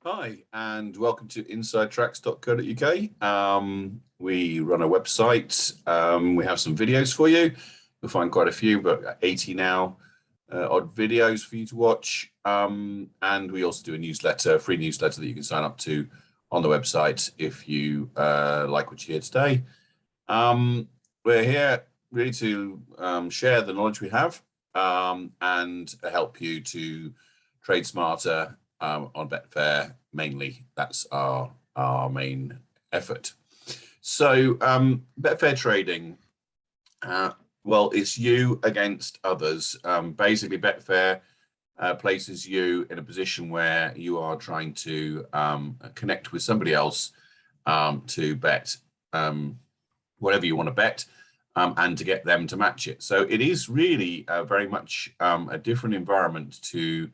Hi, and welcome to insidetracks.co.uk. We run a website. We have some videos for you. You'll find quite a few, but 80 now odd videos for you to watch. And we also do a newsletter, a free newsletter that you can sign up to on the website if you like what you hear today. We're here really to share the knowledge we have and help you to trade smarter on Betfair mainly. That's our main effort. So Betfair trading, well, it's you against others. Basically, Betfair places you in a position where you are trying to connect with somebody else to bet whatever you want to bet and to get them to match it. So it is really very much a different environment to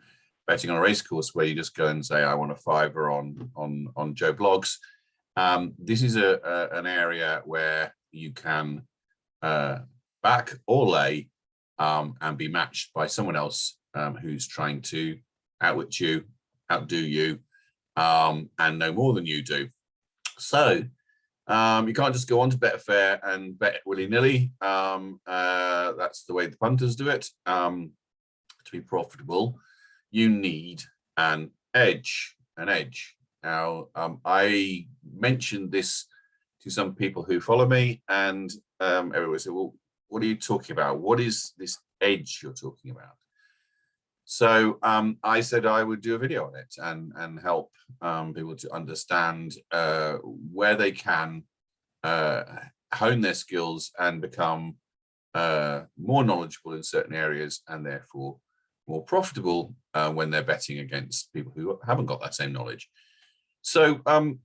betting on a race course where you just go and say, I want a fiver on Joe Blogs. This is an area where you can back or lay and be matched by someone else who's trying to outwit you, outdo you, and know more than you do. So you can't just go on to Betfair and bet willy-nilly. That's the way the punters do it. To be profitable, you need an edge. Now, I mentioned this to some people who follow me, and everyone said, well, what are you talking about? What is this edge you're talking about? So I said I would do a video on it and help people to understand where they can hone their skills and become more knowledgeable in certain areas and therefore more profitable when they're betting against people who haven't got that same knowledge. So an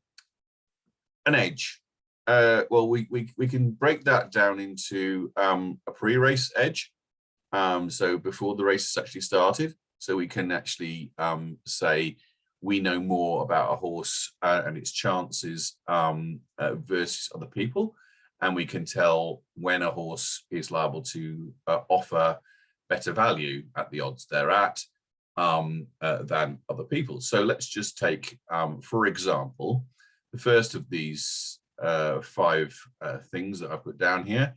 edge. Well, we can break that down into a pre-race edge. So before the race has actually started, so we can actually say we know more about a horse and its chances versus other people, and we can tell when a horse is liable to offer better value at the odds they're at than other people. So let's just take, for example, the first of these 5 things that I've put down here: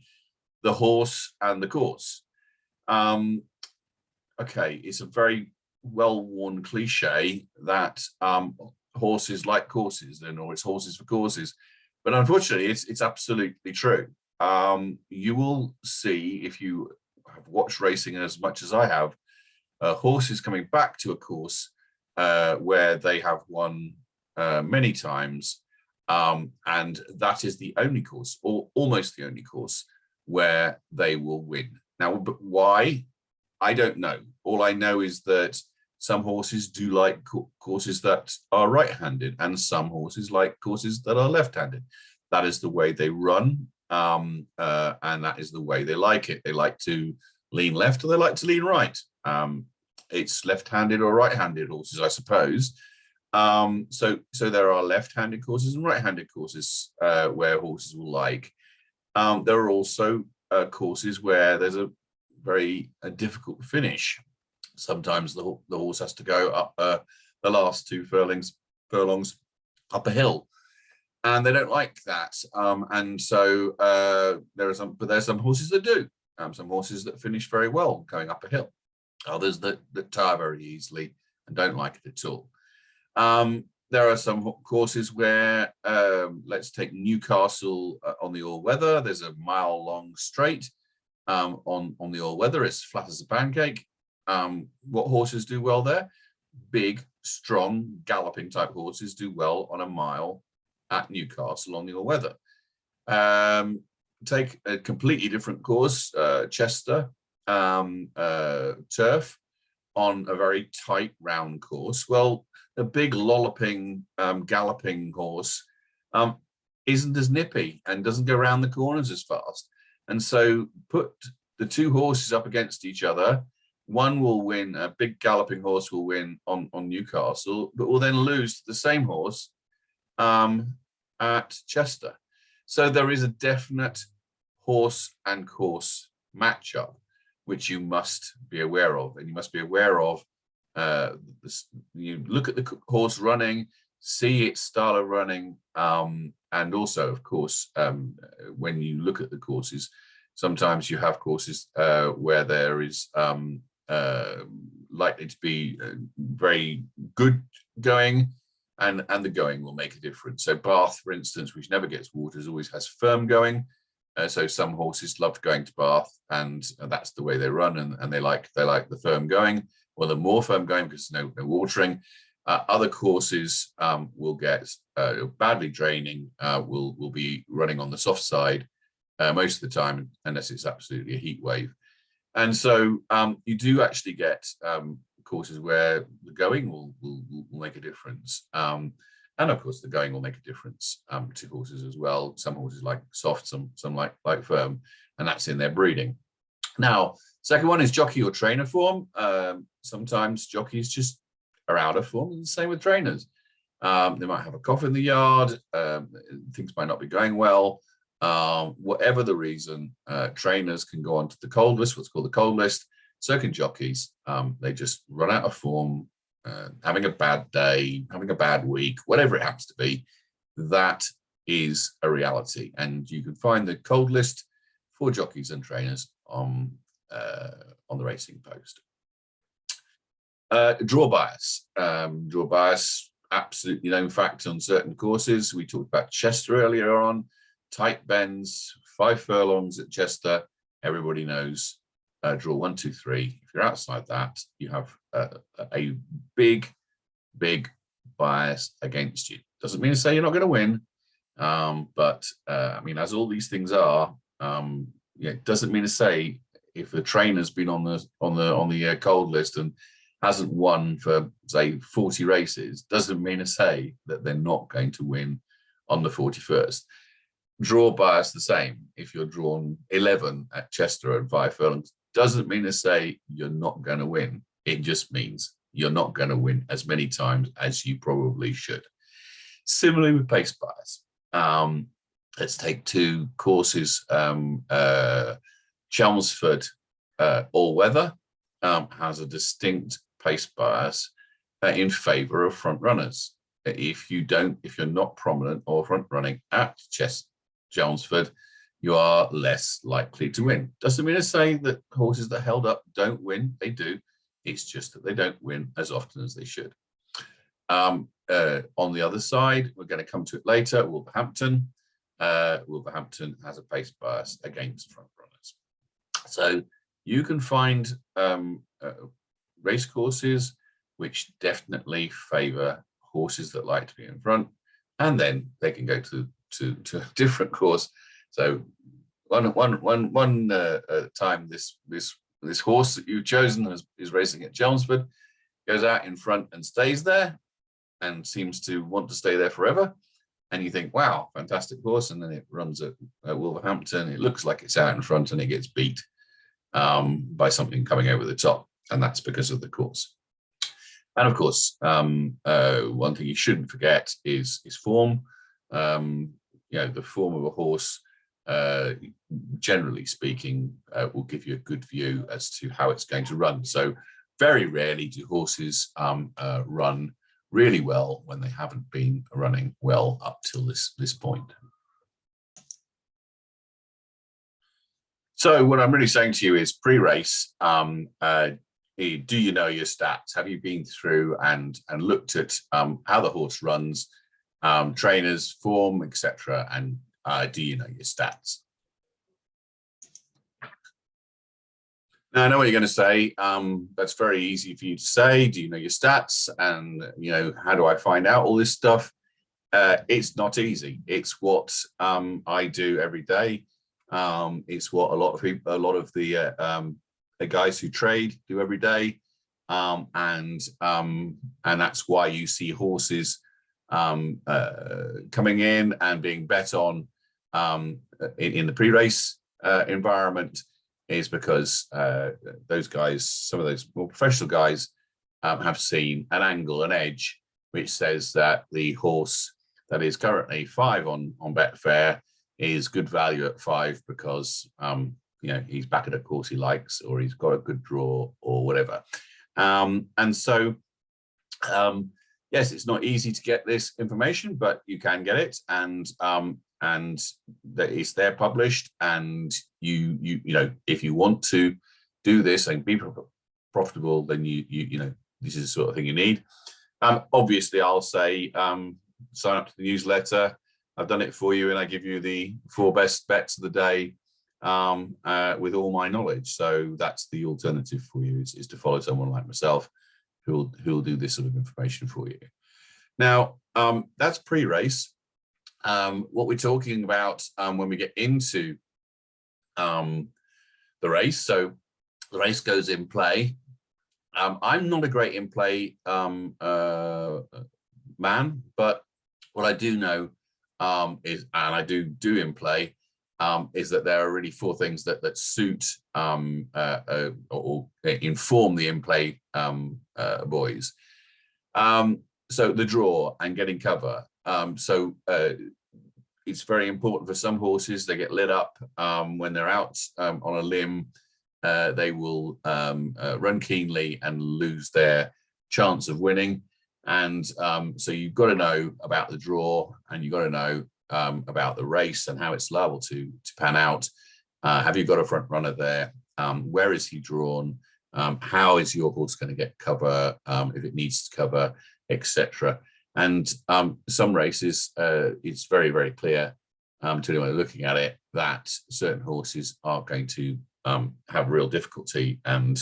the horse and the course. Okay, it's a very well-worn cliche that horses like courses, or it's horses for courses, but unfortunately it's absolutely true. You will see, if you have watched racing as much as I have, horses coming back to a course where they have won many times, and that is the only course, or almost the only course, where they will win. Now, but why? I don't know. All I know is that some horses do like courses that are right-handed, and some horses like courses that are left-handed. That is the way they run, and that is the way they like it. They like to lean left, or they like to lean right. It's left-handed or right-handed horses, I suppose. So there are left-handed courses and right-handed courses where horses will like. There are also courses where there's a very difficult finish. Sometimes the horse has to go up the last 2 furlongs up a hill, and they don't like that. And so there are some horses that do. Some horses that finish very well going up a hill. Others that tire very easily and don't like it at all. There are some courses where, let's take Newcastle on the all-weather. There's a mile-long straight on the all-weather. It's flat as a pancake. What horses do well there? Big, strong, galloping type horses do well on a mile at Newcastle on the all-weather. Take a completely different course, Chester turf, on a very tight round course. Well, a big lolloping, galloping horse isn't as nippy and doesn't go around the corners as fast. And so put the 2 horses up against each other. One will win, a big galloping horse will win on Newcastle, but will then lose to the same horse at Chester. So there is a definite horse and course matchup, which you must be aware of. And you must be aware of you look at the horse running, see its style of running, and also, of course, when you look at the courses, sometimes you have courses where there is likely to be very good going, and the going will make a difference. So Bath, for instance, which never gets waters, always has firm going. So some horses love going to Bath, and that's the way they run, and they like the firm going, or the more firm going because there's no watering. Other courses will get badly draining, will be running on the soft side most of the time, unless it's absolutely a heat wave. And so you do actually get courses where the going will make a difference. And of course, the going will make a difference to horses as well. Some horses like soft, some like firm, and that's in their breeding. Now, second one is jockey or trainer form. Sometimes jockeys just are out of form, and the same with trainers. They might have a cough in the yard, things might not be going well. Whatever the reason, trainers can go onto the cold list, what's called the cold list. So can jockeys. They just run out of form, having a bad day, having a bad week, whatever it happens to be. That is a reality, and you can find the cold list for jockeys and trainers on the Racing Post. Draw bias. Draw bias, absolutely known fact on certain courses. We talked about Chester earlier on. Tight bends, 5 furlongs at Chester. Everybody knows draw 1, 2, 3. If you're outside that, you have a big bias against you. Doesn't mean to say you're not going to win, but I mean, as all these things are, it doesn't mean to say if the trainer's been on the cold list and hasn't won for say 40 races, doesn't mean to say that they're not going to win on the 41st. Draw bias the same. If you're drawn 11 at Chester and 5 furlongs, doesn't mean to say you're not going to win. It just means you're not going to win as many times as you probably should. Similarly with pace bias. Let's take 2 courses. Chelmsford All Weather has a distinct pace bias in favour of front runners. If you're not prominent or front running at Chelmsford, you are less likely to win. Doesn't mean to say that horses that held up don't win. They do. It's just that they don't win as often as they should. On the other side, we're going to come to it later, Wolverhampton. Wolverhampton has a pace bias against front runners. So you can find race courses which definitely favour horses that like to be in front, and then they can go to a different course. So one time, this horse that you've chosen is racing at Chelmsford, goes out in front and stays there, and seems to want to stay there forever. And you think, wow, fantastic horse. And then it runs at Wolverhampton. It looks like it's out in front, and it gets beat by something coming over the top, and that's because of the course. And of course, one thing you shouldn't forget is form. The form of a horse, generally speaking, will give you a good view as to how it's going to run. So very rarely do horses run really well when they haven't been running well up till this point. So what I'm really saying to you is pre-race, do you know your stats? Have you been through and looked at how the horse runs, trainers, form, etc., and do you know your stats? Now, I know what you're going to say. That's very easy for you to say. Do you know your stats? And how do I find out all this stuff? It's not easy. It's what I do every day. It's what a lot of the guys who trade do every day, and that's why you see horses coming in and being bet on in the pre-race environment, is because those guys, some of those more professional guys, have seen an angle, an edge, which says that the horse that is currently 5 on Betfair is good value at 5 because he's back at a course he likes, or he's got a good draw, or whatever. And so Yes, it's not easy to get this information, but you can get it, and that it's there published. And you know, if you want to do this and be profitable, then you know, this is the sort of thing you need. Obviously, I'll say sign up to the newsletter. I've done it for you, and I give you the 4 best bets of the day with all my knowledge. So that's the alternative for you, is to follow someone like myself who'll do this sort of information for you. Now, that's pre-race. What we're talking about when we get into the race. So the race goes in play. I'm not a great in play man, but what I do know is, and I do in play, is that there are really 4 things that suit or inform the in play boys. So the draw and getting cover. It's very important for some horses. They get lit up when they're out on a limb. They will run keenly and lose their chance of winning. And so you've got to know about the draw, and you've got to know about the race and how it's liable to pan out. Have you got a front runner there? Where is he drawn? How is your horse going to get cover if it needs to cover, etc. And some races, it's very, very clear to anyone looking at it that certain horses are going to have real difficulty, and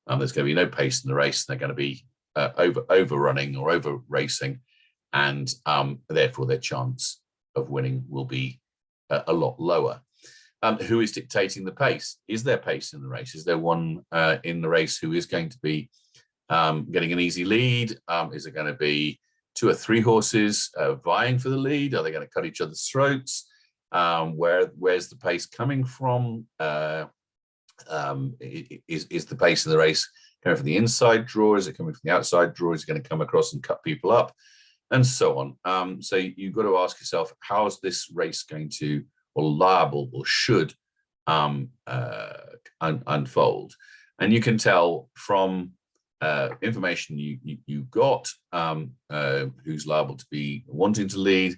there's going to be no pace in the race. They're going to be overrunning or over racing, and therefore their chance of winning will be a lot lower. Who is dictating the pace? Is there pace in the race? Is there one in the race who is going to be getting an easy lead? Is it going to be 2 or 3 horses vying for the lead? Are they going to cut each other's throats? Where's the pace coming from? Is the pace in the race coming from the inside draw? Is it coming from the outside draw? Is it going to come across and cut people up? And so on. So you've got to ask yourself, how is this race going to, or liable, or should unfold? And you can tell from information you got who's liable to be wanting to lead,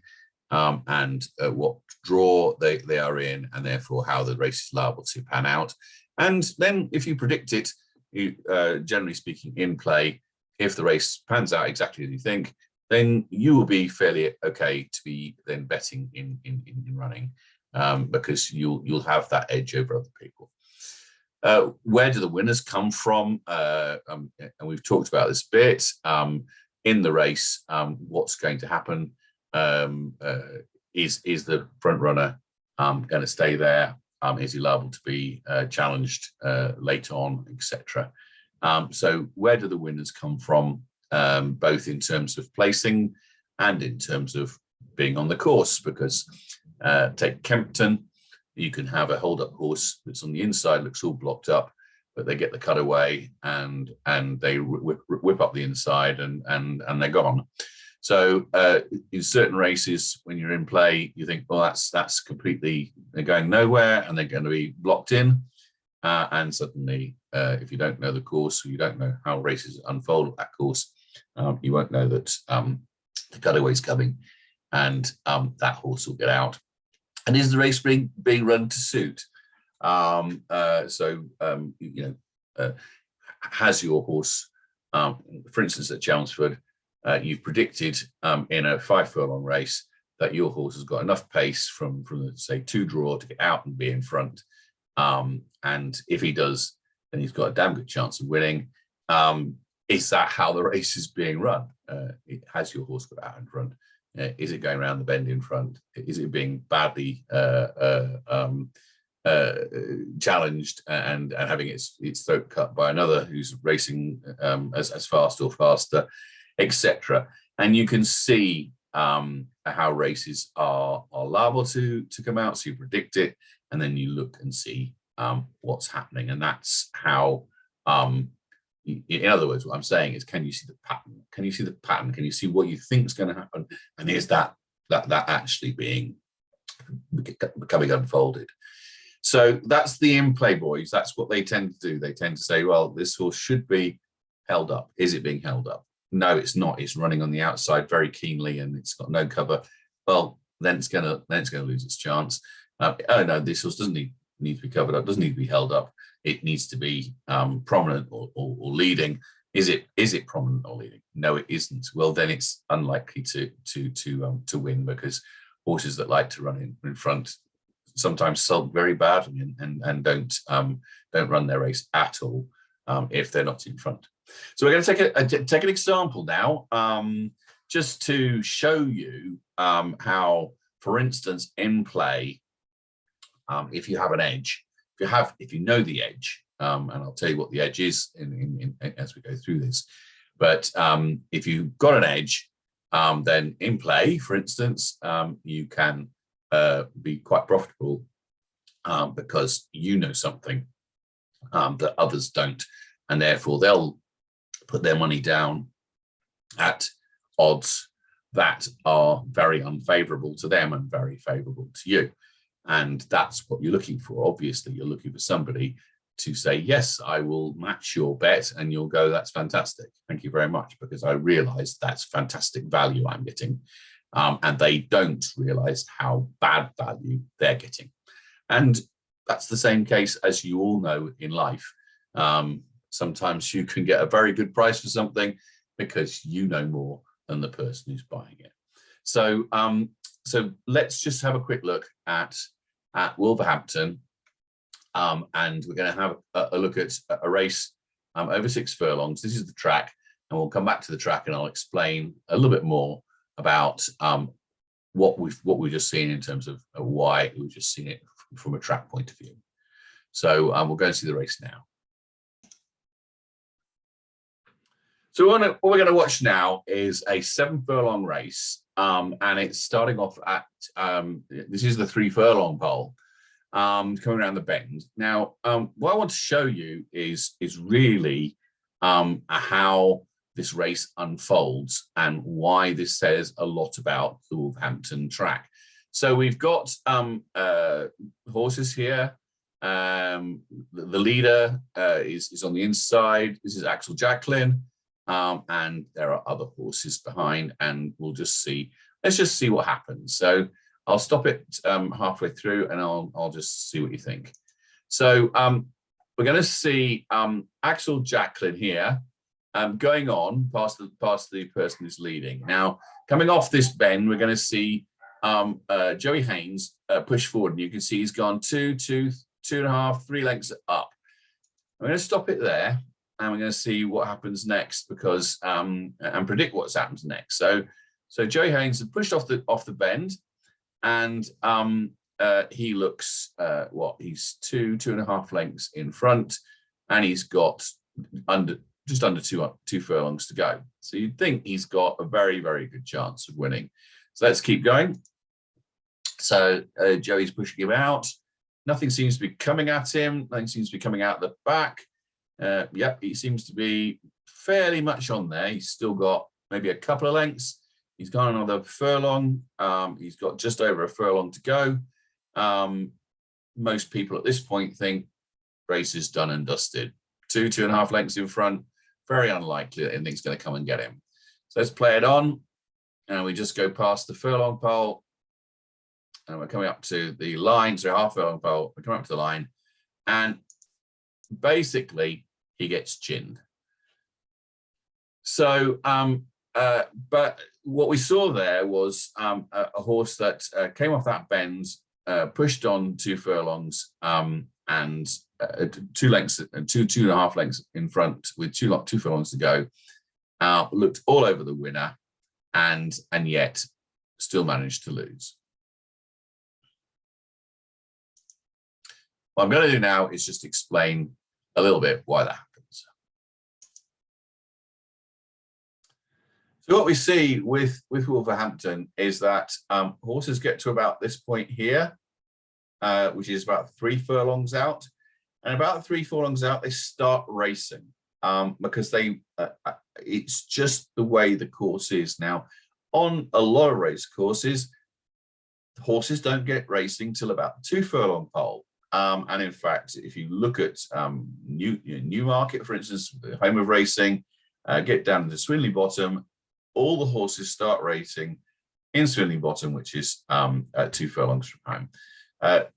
and what draw they are in, and therefore how the race is liable to pan out. And then if you predict it, you, generally speaking, in play, if the race pans out exactly as you think, then you will be fairly okay to be then betting in running, because you'll have that edge over other people. Where do the winners come from? And we've talked about this a bit. In the race, what's going to happen? Is the front runner going to stay there? Is he liable to be challenged later on, etc.? So where do the winners come from, both in terms of placing and in terms of being on the course? Because take Kempton, you can have a hold-up horse that's on the inside, looks all blocked up, but they get the cutaway and they whip up the inside and they're gone. So in certain races, when you're in play, you think, well, that's completely, they're going nowhere and they're going to be blocked in. And suddenly, if you don't know the course, or you don't know how races unfold at that course, you won't know that the cutaway's coming, and that horse will get out. And is the race being run to suit? Has your horse, for instance, at Chelmsford, you've predicted in a 5 furlong race that your horse has got enough pace from say 2 draw to get out and be in front. And if he does, then he's got a damn good chance of winning. Is that how the race is being run? Has your horse got out in front? Is it going around the bend in front? Is it being badly challenged and having its throat cut by another who's racing as fast or faster, etc.? And you can see how races are liable to come out. So you predict it, and then you look and see what's happening. And that's how, in other words, what I'm saying is, can you see the pattern? Can you see the pattern? Can you see what you think is going to happen? And is that actually becoming unfolded? So that's the in-play boys. That's what they tend to do. They tend to say, well, this horse should be held up. Is it being held up? no, it's not. It's running on the outside very keenly, and it's got no cover. Well, then it's gonna lose its chance. Oh no, this horse doesn't need to be covered up. Doesn't need to be held up. It needs to be prominent or leading. Is it prominent or leading? No, it isn't. Well, then it's unlikely to win, because horses that like to run in front sometimes sulk very badly and don't run their race at all if they're not in front. So we're going to take an example now, just to show you how, for instance, in play, if you have an edge, if you know the edge, and I'll tell you what the edge is as we go through this. But if you've got an edge, then in play, for instance, you can be quite profitable because you know something that others don't, and therefore they'll put their money down at odds that are very unfavorable to them and very favorable to you. And that's what you're looking for. Obviously, you're looking for somebody to say, yes, I will match your bet, and you'll go, that's fantastic. Thank you very much, because I realize that's fantastic value I'm getting. And they don't realize how bad value they're getting. And that's the same case, as you all know, in life. Sometimes you can get a very good price for something because you know more than the person who's buying it. So, so let's just have a quick look at Wolverhampton, and we're going to have a look at a race over 6 furlongs. This is the track, and we'll come back to the track, and I'll explain a little bit more about what we've just seen in terms of why we've just seen it from a track point of view. So we'll go and see the race now. So what we're going to watch now is a 7 furlong race, and it's starting off at, this is the 3 furlong pole, coming around the bend. Now, what I want to show you is really how this race unfolds and why this says a lot about the Wolverhampton track. So we've got horses here. The leader is on the inside. This is Axel Jacqueline. And there are other horses behind, and we'll just see. Let's just see what happens. So I'll stop it halfway through, and I'll just see what you think. So we're going to see Axel Jacqueline here going on past the person who's leading. Now, coming off this bend, we're going to see Joey Haynes push forward, and you can see he's gone 2.5, 3 lengths up. I'm going to stop it there. And we're going to see what happens next, because and predict what happens next. So Joey Haynes had pushed off the bend, and he looks he's 2.5 lengths in front, and he's got just under two furlongs to go. So you'd think he's got a very, very good chance of winning. So let's keep going. So Joey's pushing him out. Nothing seems to be coming at him. Nothing seems to be coming out the back. Yep, he seems to be fairly much on there. He's still got maybe a couple of lengths. He's got another furlong. He's got just over a furlong to go. Most people at this point think race is done and dusted. 2.5 lengths in front. Very unlikely that anything's going to come and get him. So let's play it on, and we just go past the furlong pole, and we're coming up to the line. So half furlong pole. We're coming up to the line, and basically he gets chinned. So but what we saw there was a horse that came off that bend, pushed on 2 furlongs, and 2 lengths and 2.5 lengths in front with 2 furlongs to go, looked all over the winner, and yet still managed to lose. What I'm going to do now is just explain a little bit why that happens. So what we see with Wolverhampton is that horses get to about this point here, which is about 3 furlongs out. And about 3 furlongs out, they start racing because it's just the way the course is. Now, on a lot of race courses, horses don't get racing till about 2 furlong pole. And in fact, if you look at Newmarket, for instance, the home of racing, get down to Swinley Bottom. All the horses start racing in Swinley Bottom, which is 2 furlongs from home.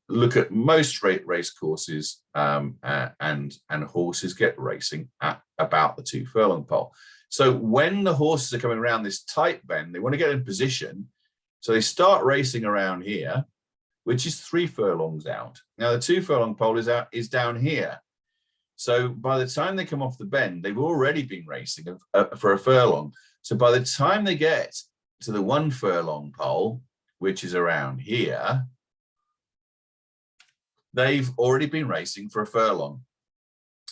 Look at most race courses, and horses get racing at about the 2 furlong pole. So when the horses are coming around this tight bend, they want to get in position. So they start racing around here, which is 3 furlongs out. Now the 2 furlong pole is down here. So by the time they come off the bend, they've already been racing for a furlong. So by the time they get to the 1 furlong pole, which is around here, they've already been racing for a furlong.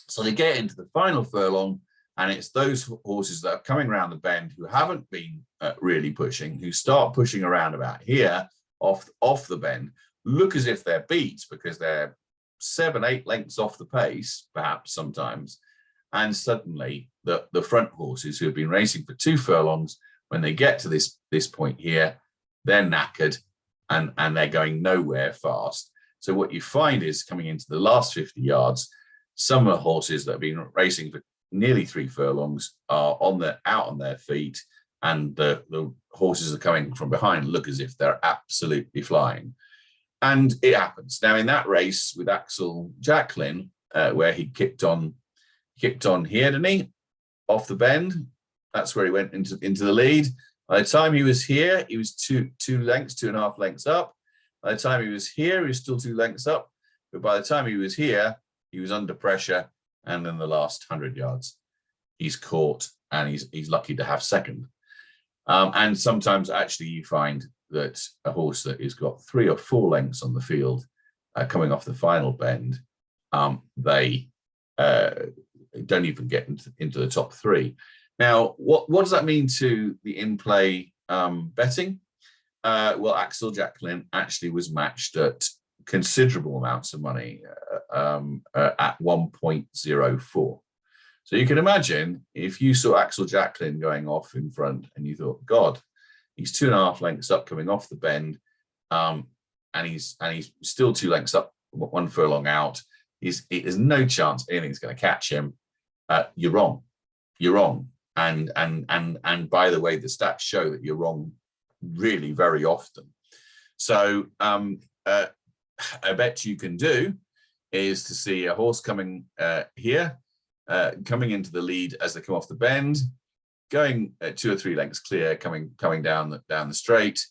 So they get into the final furlong, and it's those horses that are coming around the bend who haven't been really pushing, who start pushing around about here off the bend, look as if they're beat because they're 7, 8 lengths off the pace, perhaps sometimes. And suddenly the front horses who have been racing for 2 furlongs, when they get to this point here, they're knackered and they're going nowhere fast. So what you find is, coming into the last 50 yards, some of the horses that have been racing for nearly 3 furlongs are out on their feet, and the horses are coming from behind look as if they're absolutely flying. And it happens. Now, in that race with Axel Jacqueline, where he kicked on here, didn't he? Off the bend. That's where he went into the lead. By the time he was here, he was 2.5 lengths up. By the time he was here, he was still 2 lengths up. But by the time he was here, he was under pressure. And in the last 100 yards, he's caught, and he's lucky to have second. And sometimes actually you find that a horse that has got 3 or 4 lengths on the field coming off the final bend, they don't even get into the top 3. Now, what does that mean to the in-play betting? Well, Axel Jacqueline actually was matched at considerable amounts of money at 1.04. So you can imagine if you saw Axel Jacqueline going off in front and you thought, God, he's 2.5 lengths up coming off the bend, and he's still 2 lengths up, 1 furlong out. There's no chance anything's going to catch him. You're wrong. You're wrong. And by the way, the stats show that you're wrong really very often. So I bet you can do is to see a horse coming here, coming into the lead as they come off the bend, going 2 or 3 lengths clear, coming down the straight,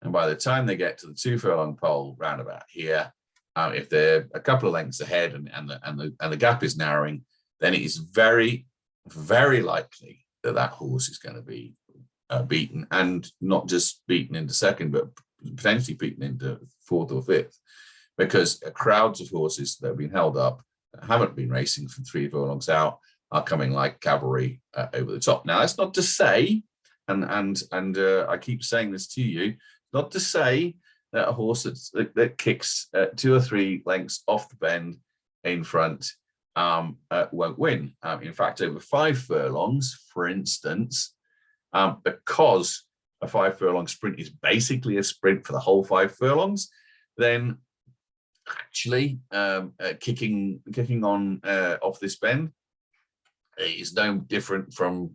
and by the time they get to the 2 furlong pole round about here, if they're a couple of lengths ahead and the gap is narrowing, then it is very, very likely that horse is going to be beaten, and not just beaten into second, but potentially beaten into 4th or 5th, because crowds of horses that have been held up, that haven't been racing from 3 furlongs out, are coming like cavalry over the top. Now, that's not to say, and I keep saying this to you, not to say that a horse that kicks 2 or 3 lengths off the bend in front won't win. In fact, over 5 furlongs, for instance, because a 5 furlong sprint is basically a sprint for the whole 5 furlongs, then actually kicking on off this bend is no different from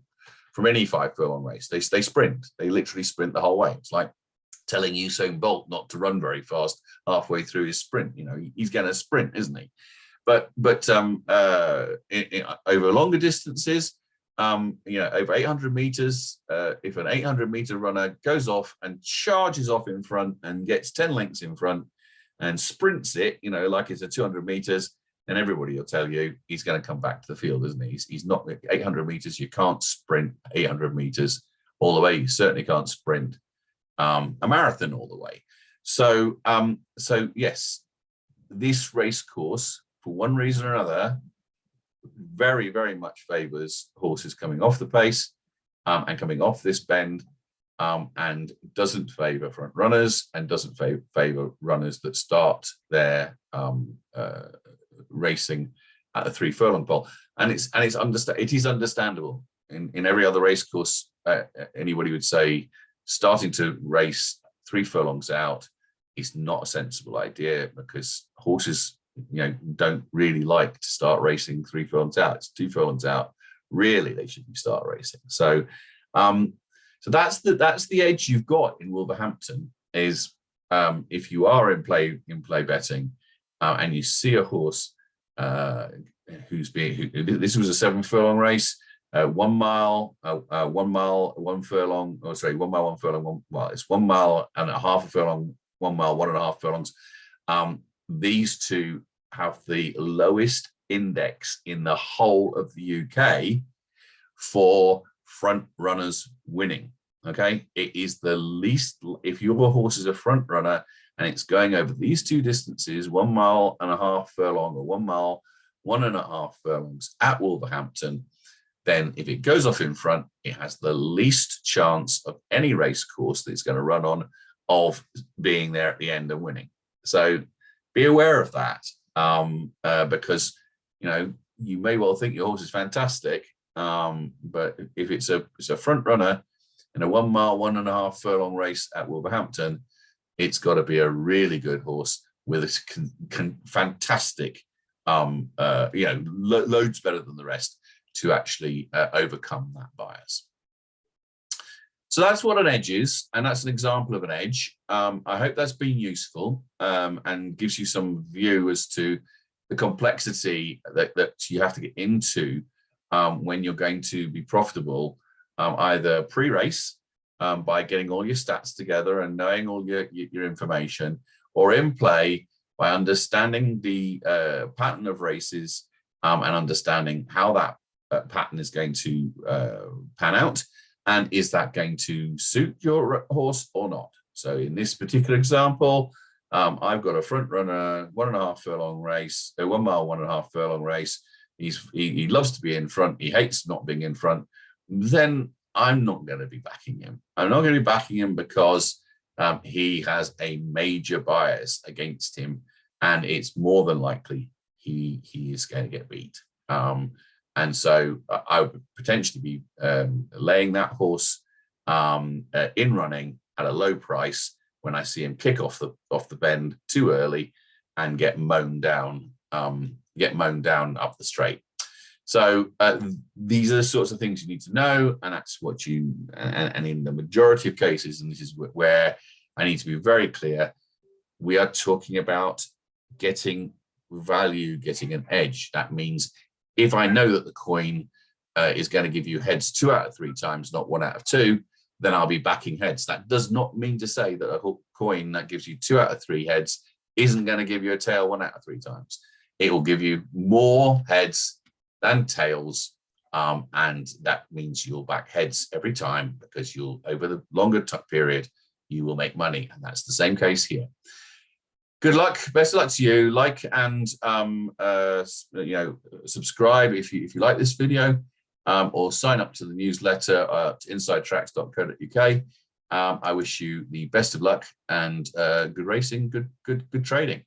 any 5 furlong race. They sprint. They literally sprint the whole way. It's like telling Usain Bolt not to run very fast halfway through his sprint. You know, he's going to sprint, isn't he? But over longer distances, over 800 meters, if an 800-meter runner goes off and charges off in front and gets 10 lengths in front and sprints it, like it's a 200 meters, then everybody will tell you he's going to come back to the field, isn't he? He's not 800 meters. You can't sprint 800 meters all the way. You certainly can't sprint a marathon all the way. So yes, this race course, for one reason or another, very, very much favors horses coming off the pace and coming off this bend, and doesn't favor front runners, and doesn't favor runners that start their racing at a 3 furlong pole. And it is understandable. In every other race course, anybody would say starting to race 3 furlongs out is not a sensible idea, because horses don't really like to start racing 3 furlongs out. It's 2 furlongs out really they should be start racing. So so that's the edge you've got in Wolverhampton is if you are in play betting and you see a horse this was a 7 furlong race, 1 mile, 1 mile, 1 furlong, or sorry, 1 mile, 1 furlong, it's 1 mile and a half a furlong, 1 mile, 1.5 furlongs. These two have the lowest index in the whole of the UK for front runners winning. Okay, it is the least. If your horse is a front runner and it's going over these two distances, 1 mile and a half furlong or 1 mile, 1.5 furlongs at Wolverhampton, then if it goes off in front, it has the least chance of any race course that it's going to run on of being there at the end and winning. So be aware of that, because you may well think your horse is fantastic, but if it's a front runner in a 1 mile, 1.5 furlong race at Wolverhampton, it's got to be a really good horse with a fantastic, loads better than the rest to actually overcome that bias. So that's what an edge is, and that's an example of an edge. I hope that's been useful and gives you some view as to the complexity that you have to get into when you're going to be profitable, either pre-race by getting all your stats together and knowing all your information, or in play by understanding the pattern of races and understanding how that pattern is going to pan out, and is that going to suit your horse or not. So in this particular example, I've got a front runner, 1.5 furlong race, a 1 mile, 1.5 furlong race. He loves to be in front. He hates not being in front. Then I'm not going to be backing him. I'm not going to be backing him because he has a major bias against him, and it's more than likely he is going to get beat. And so I would potentially be laying that horse in running at a low price when I see him kick off the bend too early and get mown down up the straight. So these are the sorts of things you need to know, and that's what and in the majority of cases, and this is where I need to be very clear, we are talking about getting value, getting an edge. That means if I know that the coin is going to give you heads 2 out of 3 times, not 1 out of 2, then I'll be backing heads. That does not mean to say that a coin that gives you 2 out of 3 heads isn't going to give you a tail 1 out of 3 times. It will give you more heads than tails, and that means you'll back heads every time, because you'll, over the longer period, you will make money, and that's the same case here. Good luck, best of luck to you. Like and subscribe if you like this video, or sign up to the newsletter at insidetracks.co.uk. I wish you the best of luck and good racing, good trading.